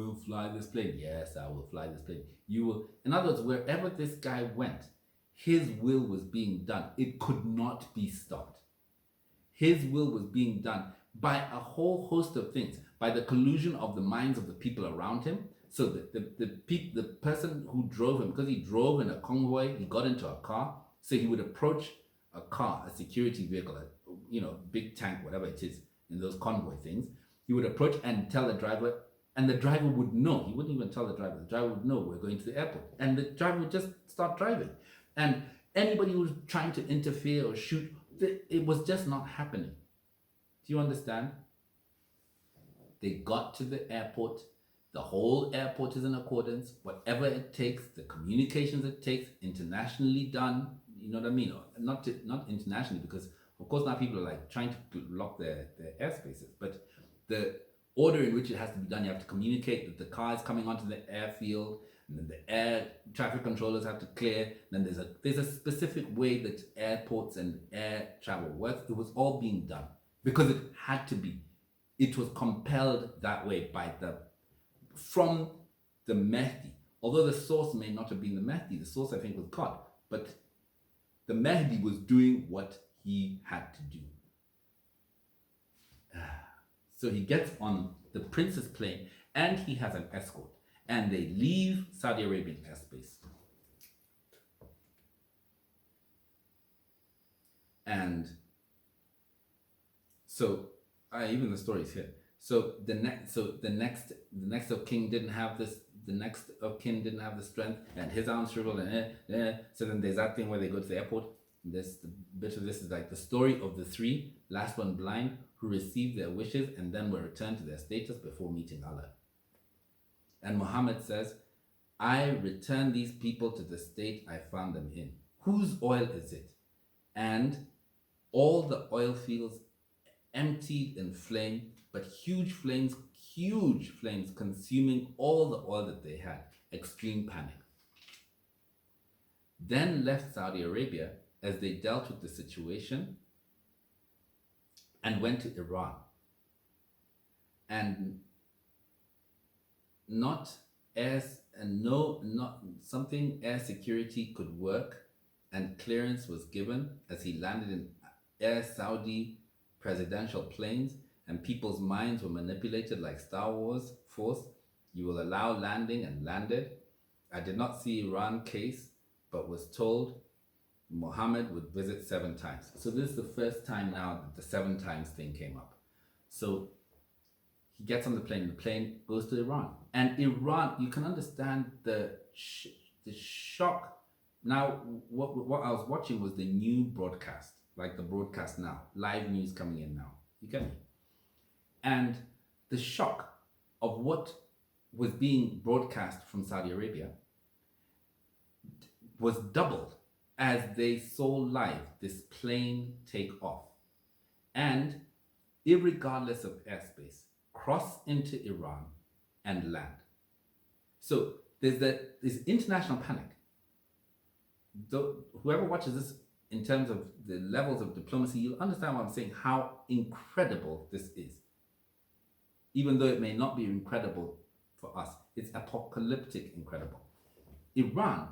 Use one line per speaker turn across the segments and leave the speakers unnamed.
will fly this plane. Yes, I will fly this plane. You will. In other words, wherever this guy went, his will was being done. It could not be stopped. His will was being done by a whole host of things, by the collusion of the minds of the people around him. So the person who drove him, because he drove in a convoy, he got into a car, so he would approach a car, a security vehicle, big tank, whatever it is, in those convoy things. He would approach and tell the driver, and the driver would know. He wouldn't even tell the driver would know we're going to the airport. And the driver would just start driving. And anybody who was trying to interfere or shoot, it was just not happening. Do you understand? They got to the airport. The whole airport is in accordance. Whatever it takes, the communications it takes, internationally done. You know what I mean? Or not internationally, because of course now people are like trying to block their airspaces. But the order in which it has to be done, you have to communicate that the car is coming onto the airfield, and then the air traffic controllers have to clear. Then there's a specific way that airports and air travel works. It was all being done because it had to be. It was compelled that way from the Mahdi. Although the source may not have been the Mahdi, the source I think was God. But the Mahdi was doing what he had to do. So he gets on the prince's plane and he has an escort. And they leave Saudi Arabian airspace. And so, even the story's here. So the next of king didn't have this. The next of kin didn't have the strength, and his arms shriveled. So then there's that thing where they go to the airport. The bit of this is like the story of the three, last one blind, who received their wishes and then were returned to their status before meeting Allah. And Muhammad says, I return these people to the state I found them in. Whose oil is it? And all the oil fields emptied in flame, but huge flames consuming all the oil that they had. Extreme panic. Then left Saudi Arabia as they dealt with the situation and went to Iran. And air security could work, and clearance was given as he landed in Air Saudi presidential planes, and people's minds were manipulated like Star Wars Force. You will allow landing, and landed. I did not see Iran case, but was told Muhammad would visit 7 times. So this is the first time now that the 7 times thing came up. So he gets on the plane goes to Iran. And Iran, you can understand the shock. Now, what I was watching was the new broadcast, like the broadcast now, live news coming in now. You get me? And the shock of what was being broadcast from Saudi Arabia was doubled as they saw live this plane take off. And irregardless of airspace, cross into Iran and land. So there's this international panic. Whoever watches this in terms of the levels of diplomacy, you'll understand what I'm saying, how incredible this is. Even though it may not be incredible for us, it's apocalyptic incredible. Iran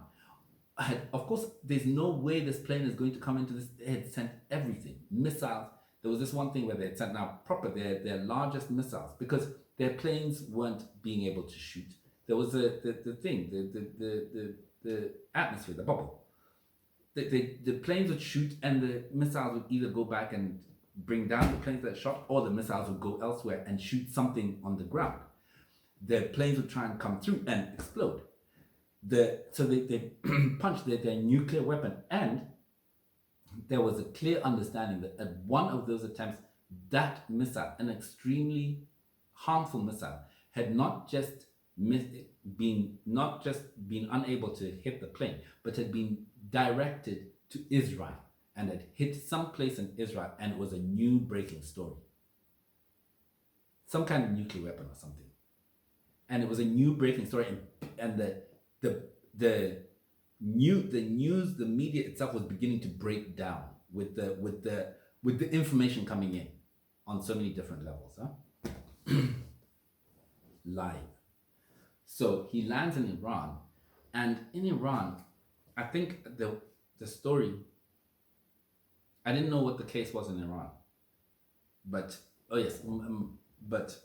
had, of course, there's no way this plane is going to come into this. They had sent everything, missiles. There was this one thing where they had sent now proper their largest missiles, because their planes weren't being able to shoot. There was the atmosphere, the bubble. The planes would shoot, and the missiles would either go back and bring down the planes that shot, or the missiles would go elsewhere and shoot something on the ground. The planes would try and come through and explode. So they punched their nuclear weapon, and there was a clear understanding that at one of those attempts, that missile, an extremely harmful missile, had not just been unable to hit the plane, but had been directed to Israel and had hit some place in Israel, and it was a new breaking story. Some kind of nuclear weapon or something. And it was a new breaking story, and the news, the media itself was beginning to break down with the information coming in on so many different levels, live. So he lands in Iran, and in Iran, I think the story. I didn't know what the case was in Iran, but oh yes, but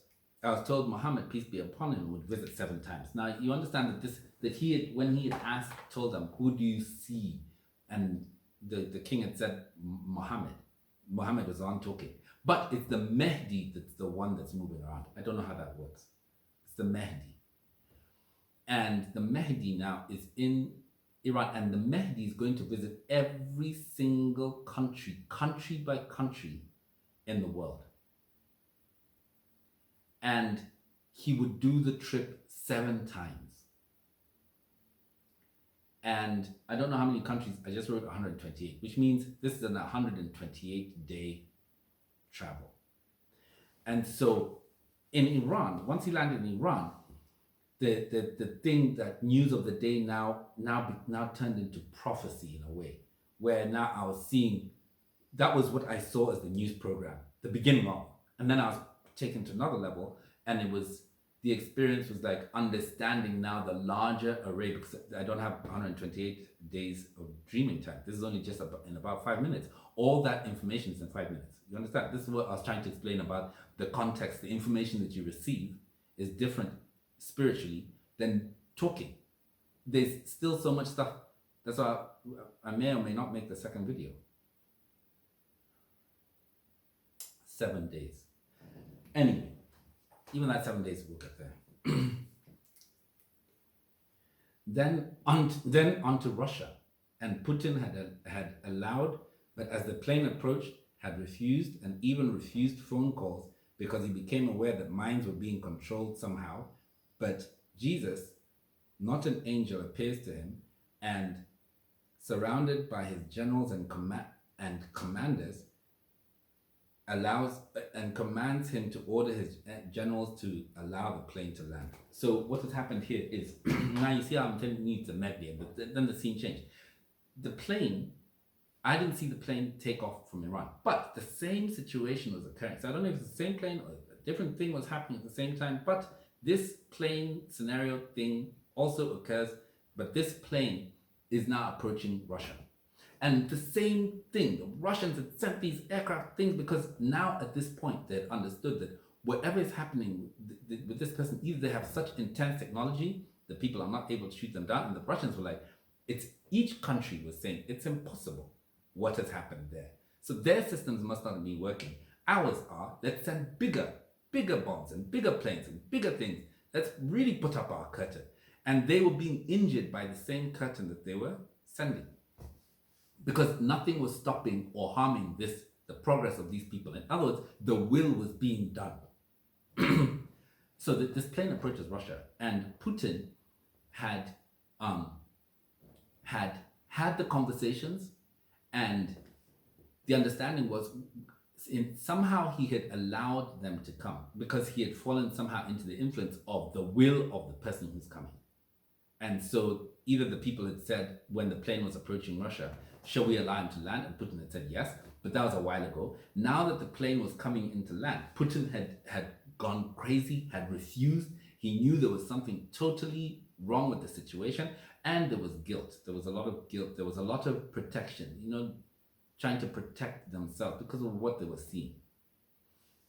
I was told Muhammad, peace be upon him, would visit 7 times. Now you understand that he had, when he had asked, told them, "Who do you see?" and the king had said Muhammad. Muhammad was on talking, but it's the Mahdi that's the one that's moving around. I don't know how that works. It's the Mahdi, and the Mahdi now is in Iran, and the Mahdi is going to visit every single country by country in the world. And he would do the trip 7 times. And I don't know how many countries, I just wrote 128, which means this is an 128-day travel. And so in Iran, once he landed in Iran, the thing that news of the day now turned into prophecy in a way, where now I was seeing, that was what I saw as the news program, the beginning of, and then I was taken to another level, and it was, the experience was like understanding now the larger array, because I don't have 128 days of dreaming time. This is only just in about 5 minutes. All that information is in 5 minutes. You understand? This is what I was trying to explain about the context. The information that you receive is different spiritually than talking. There's still so much stuff. That's why I may or may not make the second video. 7 days. Anyway, even that 7 days we'll get there. Then onto Russia, and Putin had allowed, but as the plane approached, had refused, and even refused phone calls because he became aware that minds were being controlled somehow. But Jesus, not an angel, appears to him, and surrounded by his generals and commanders, allows and commands him to order his generals to allow the plane to land. So what has happened here is, now you see how I'm telling you the medley, but then the scene changed. The plane, I didn't see the plane take off from Iran, but the same situation was occurring. So I don't know if it's the same plane or a different thing was happening at the same time, but this plane scenario thing also occurs, but this plane is now approaching Russia. And the same thing, the Russians had sent these aircraft things because now at this point they had understood that whatever is happening with this person, either they have such intense technology that people are not able to shoot them down, and the Russians were like, it's, each country was saying it's impossible what has happened there. So their systems must not be working. Ours are, let's send bigger bombs and bigger planes and bigger things. Let's really put up our curtain. And they were being injured by the same curtain that they were sending, because nothing was stopping or harming the progress of these people. In other words, the will was being done. So that this plane approaches Russia, and Putin had the conversations, and the understanding was somehow he had allowed them to come because he had fallen somehow into the influence of the will of the person who's coming. And so either the people had said when the plane was approaching Russia, shall we allow him to land? And Putin had said yes, but that was a while ago. Now that the plane was coming into land, Putin had gone crazy, had refused. He knew there was something totally wrong with the situation, and there was guilt. There was a lot of guilt. There was a lot of protection, trying to protect themselves because of what they were seeing.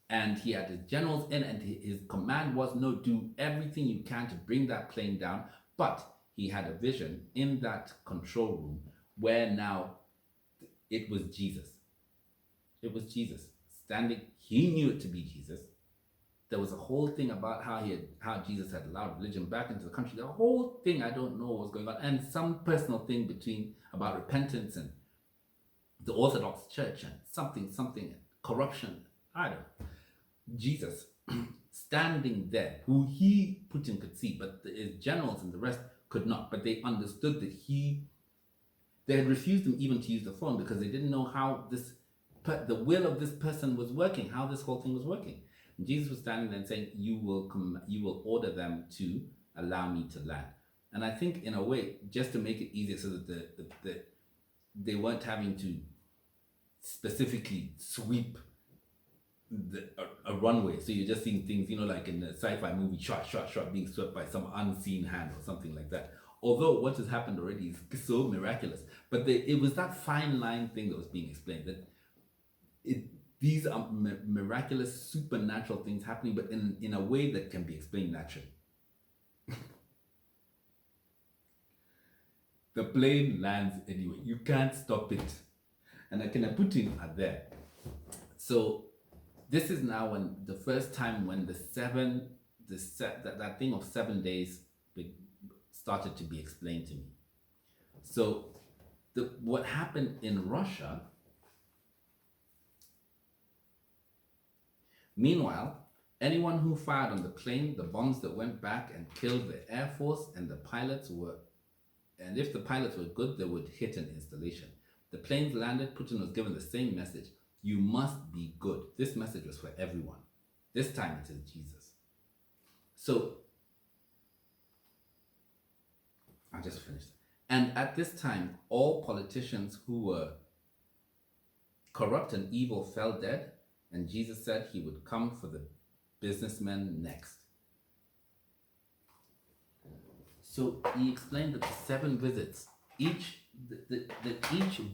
And he had his generals in, and his command was, no, do everything you can to bring that plane down. But he had a vision in that control room where now it was Jesus. It was Jesus standing. He knew it to be Jesus. There was a whole thing about how Jesus had allowed religion back into the country. The whole thing, I don't know what was going on. And some personal thing about repentance and the Orthodox Church and something, corruption. I don't know. Jesus standing there, who Putin could see, but his generals and the rest could not. But they understood that they had refused him even to use the phone because they didn't know how the will of this person was working, how this whole thing was working. And Jesus was standing there and saying, you will order them to allow me to land. And I think in a way, just to make it easier so that they weren't having to specifically sweep a runway. So you're just seeing things, like in a sci-fi movie, shot, being swept by some unseen hand or something like that. Although what has happened already is so miraculous, but it was that fine line thing that was being explained, that these are miraculous, supernatural things happening, but in a way that can be explained naturally. The plane lands anyway. You can't stop it. And Putin are there. So this is now when the first time when that thing of 7 days started to be explained to me. So what happened in Russia, meanwhile, anyone who fired on the plane, the bombs that went back and killed the Air Force, and and if the pilots were good, they would hit an installation. The planes landed, Putin was given the same message. You must be good. This message was for everyone. This time it is Jesus. So, I just finished. And at this time, all politicians who were corrupt and evil fell dead, and Jesus said he would come for the businessmen next. So he explained that the 7 visits, each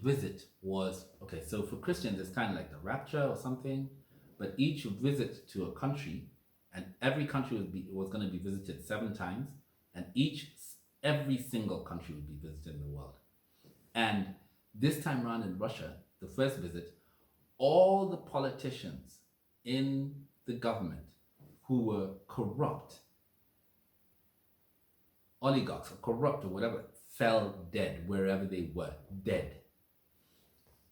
visit was, okay, so for Christians it's kind of like the rapture or something, but each visit to a country, and every country was going to be visited 7 times, and every single country would be visited in the world. And this time around in Russia, the first visit, all the politicians in the government who were corrupt, oligarchs or corrupt or whatever, fell dead wherever they were, dead.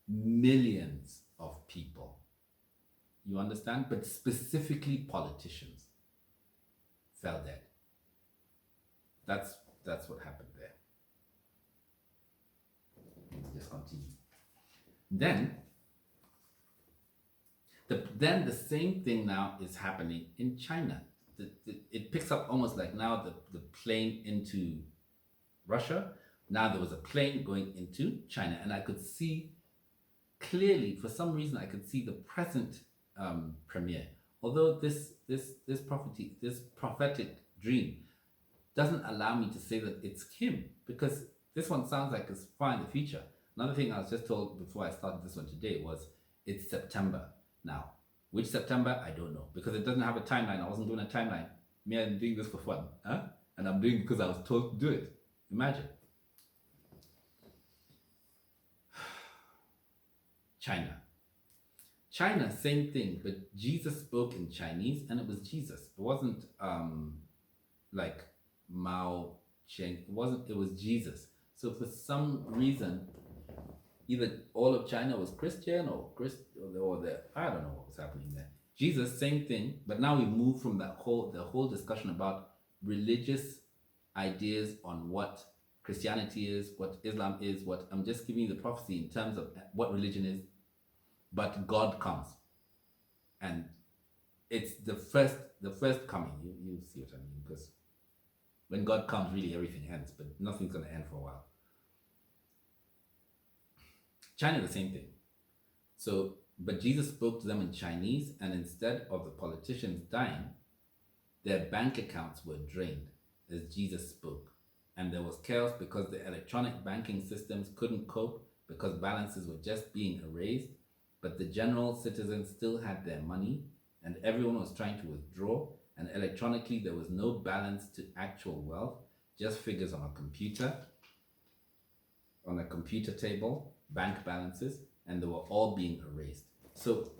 Millions of people. You understand? But specifically politicians fell dead. That's what happened there. Just continue. Then the same thing now is happening in China. It picks up almost like now the plane into Russia. Now there was a plane going into China, and I could see clearly, for some reason, I could see the present premiere. Although this prophetic dream doesn't allow me to say that it's him, because this one sounds like it's far in the future. Another thing I was just told before I started this one today was it's September now. Which September, I don't know, because it doesn't have a timeline. I wasn't doing a timeline. Me, I'm doing this for fun, and I'm doing it because I was told to do it. Imagine. China, same thing, but Jesus spoke in Chinese, and it was Jesus. It wasn't like Mao Cheng. It was Jesus. So for some reason, either all of China was Christian or I don't know what was happening there. Jesus, same thing, but now we move from the whole discussion about religious ideas on what Christianity is, what Islam is, what I'm just giving you the prophecy in terms of what religion is, but God comes, and it's the first coming. You see what I mean? Because when God comes, really everything ends, but nothing's going to end for a while. China, the same thing. So, but Jesus spoke to them in Chinese, and instead of the politicians dying, their bank accounts were drained as Jesus spoke. And there was chaos because the electronic banking systems couldn't cope, because balances were just being erased, but the general citizens still had their money, and everyone was trying to withdraw, and electronically there was no balance to actual wealth, just figures on a computer table, bank balances, and they were all being erased. So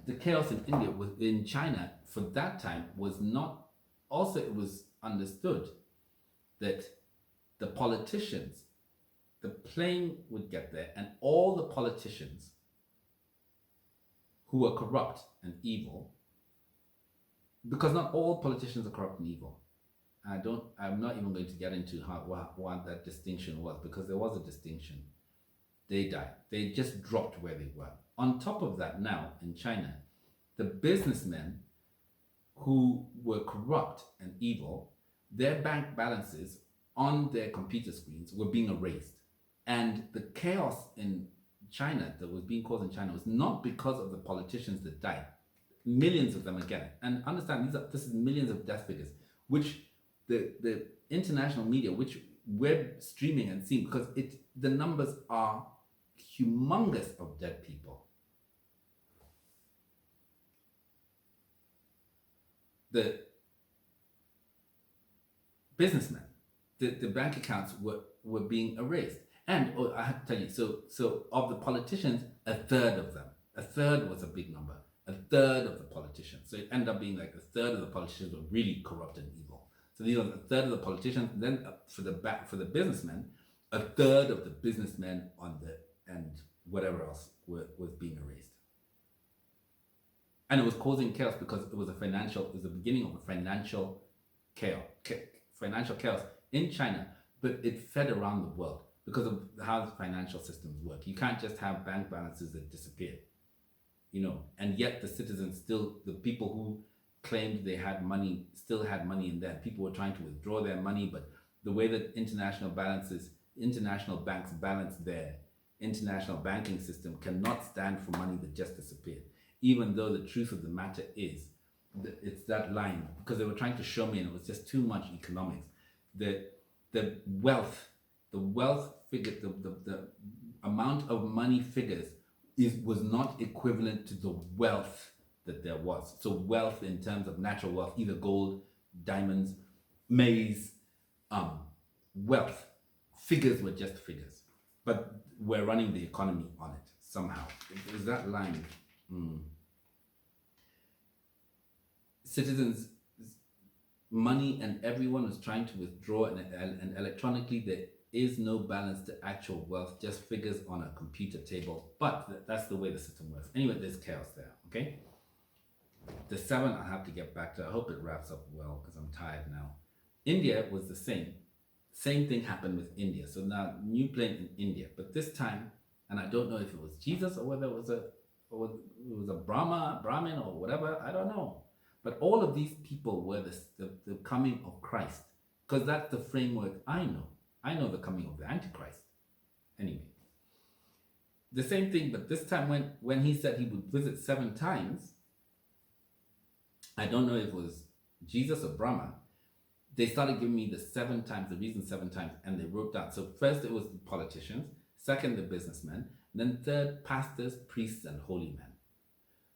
the chaos in India, in China, for that time was not, also it was understood that the politicians, the plane would get there, and all the politicians who were corrupt and evil, because not all politicians are corrupt and evil. I'm not even going to get into what that distinction was, because there was a distinction. They died. They just dropped where they were. On top of that, now in China, the businessmen who were corrupt and evil, their bank balances on their computer screens were being erased. And the chaos in China that was being caused in China was not because of the politicians that died. millions of them again. And understand, this is millions of death figures, which the international media, which we're streaming and seeing, because the numbers are humongous of dead people. The businessmen, the bank accounts were being erased. And I have to tell you, so of the politicians, a third of them, a third was a big number, a third of the politicians. So it ended up being like a third of the politicians were really corrupt and evil. So these are a third of the politicians. Then for the businessmen, a third of the businessmen and whatever else was being erased. And it was causing chaos because it was the beginning of a financial chaos in China, but it fed around the world because of how the financial systems work. You can't just have bank balances that disappear, and yet the people who claimed they had money still had money in there. People were trying to withdraw their money, but the way that international banks balance their international banking system cannot stand for money that just disappeared. Even though the truth of the matter is, it's that line, because they were trying to show me, and it was just too much economics. The wealth figure, the amount of money figures was not equivalent to the wealth that there was. So wealth in terms of natural wealth, either gold, diamonds, maize, wealth. Figures were just figures. But we're running the economy on it somehow. Is that line? Citizens' money, and everyone was trying to withdraw, and electronically there is no balance to actual wealth, just figures on a computer table. But that's the way the system works. Anyway, there's chaos there, okay? The 7 I have to get back to. I hope it wraps up well because I'm tired now. India was the same. Same thing happened with India. So now new plane in India, but this time, and I don't know if it was Jesus or whether it was a Brahmin or whatever. I don't know. But all of these people were the coming of Christ, because that's the framework I know. I know the coming of the Antichrist. Anyway, the same thing, but this time when he said he would visit 7 times, I don't know if it was Jesus or Brahma, they started giving me the 7 times, the reason 7 times, and they wrote down. So first it was the politicians, second the businessmen, then third pastors, priests, and holy men.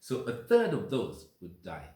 So a third of those would die.